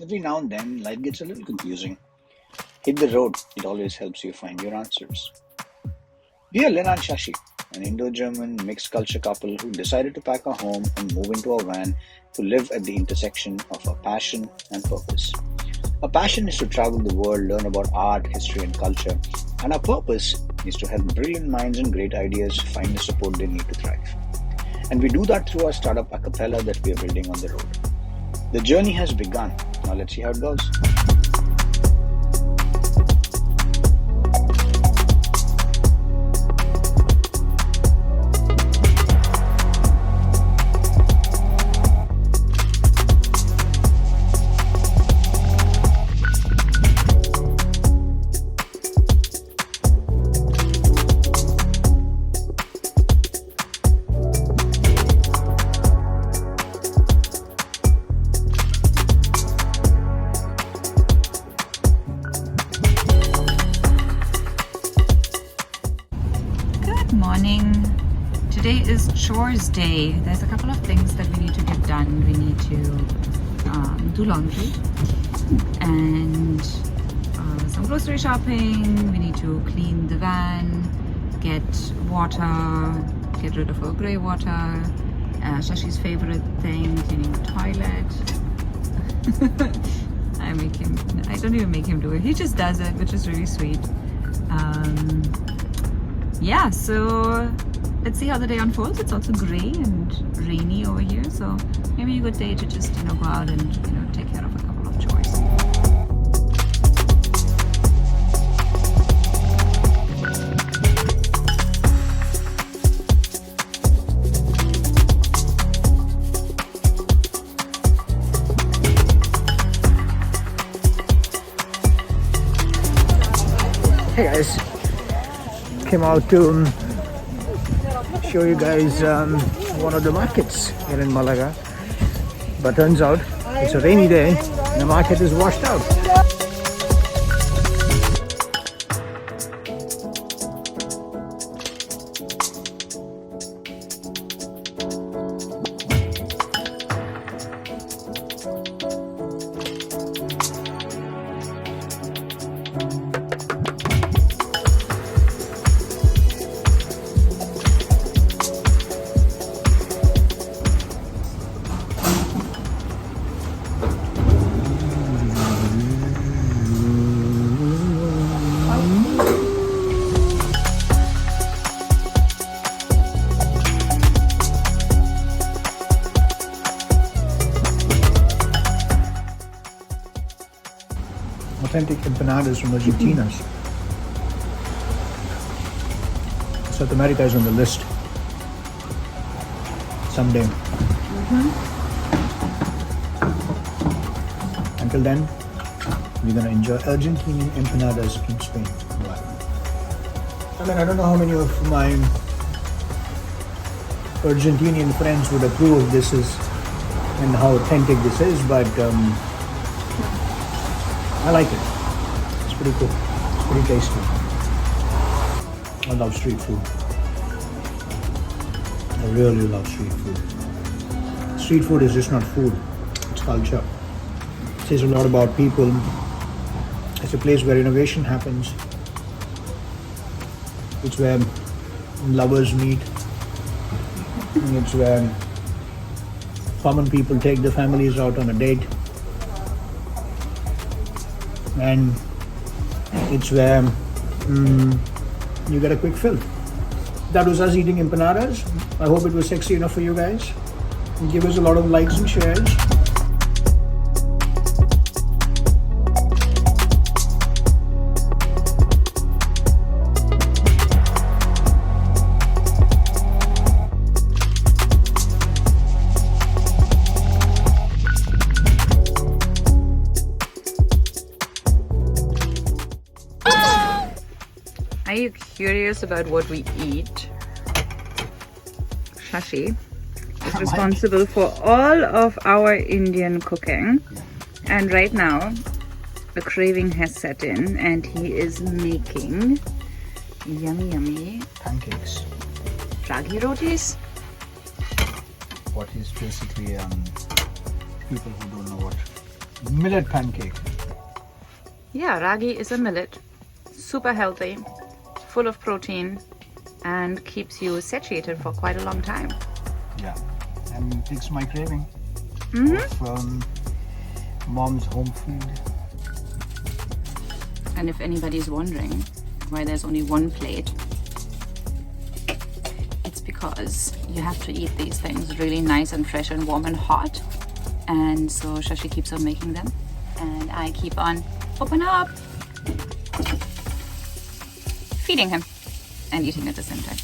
Every now and then, life gets a little confusing. Hit the road, it always helps you find your answers. We are Lena and Shashi, an Indo-German mixed culture couple who decided to pack our home and move into a van to live at the intersection of our passion and purpose. Our passion is to travel the world, learn about art, history, and culture, and our purpose is to help brilliant minds and great ideas find the support they need to thrive. And we do that through our startup a cappella that we are building on the road. The journey has begun. Now let's see how it goes. Morning. Today is chores day. There's a couple of things that we need to get done. We need to do laundry and some grocery shopping. We need to clean the van, get water, get rid of our grey water, Shashi's favorite thing, cleaning the toilet. I don't even make him do it. He just does it, which is really sweet. Yeah, so let's see how the day unfolds. It's also grey and rainy over here, so maybe a good day to just go out and take care of a couple of chores. Hey guys, came out to show you guys one of the markets here in Malaga, but turns out it's a rainy day and the market is washed out. Authentic empanadas from Argentina. South America is on the list someday. Until then, we're gonna enjoy Argentinian empanadas in Spain. I don't know how many of my Argentinian friends would approve of this and how authentic this is, but I like it. It's pretty cool. It's pretty tasty. I love street food. I really love street food. Street food is just not food. It's culture. It says a lot about people. It's a place where innovation happens. It's where lovers meet. It's where common people take their families out on a date. And it's where you get a quick fill. That was us eating empanadas. I hope it was sexy enough for you guys. Give us a lot of likes and shares. Are you curious about what we eat? Shashi is responsible for all of our Indian cooking, and right now a craving has set in and he is making yummy Pancakes. ragi rotis. What is basically people who don't know what millet pancake. Yeah, ragi is a millet, super healthy, full of protein, and keeps you satiated for quite a long time. Yeah, and takes my craving Mm-hmm. of mom's home food. And if anybody's wondering why there's only one plate, it's because you have to eat these things really nice and fresh and warm and hot. And so Shashi keeps on making them, and I keep on open up, feeding him and eating at the same time.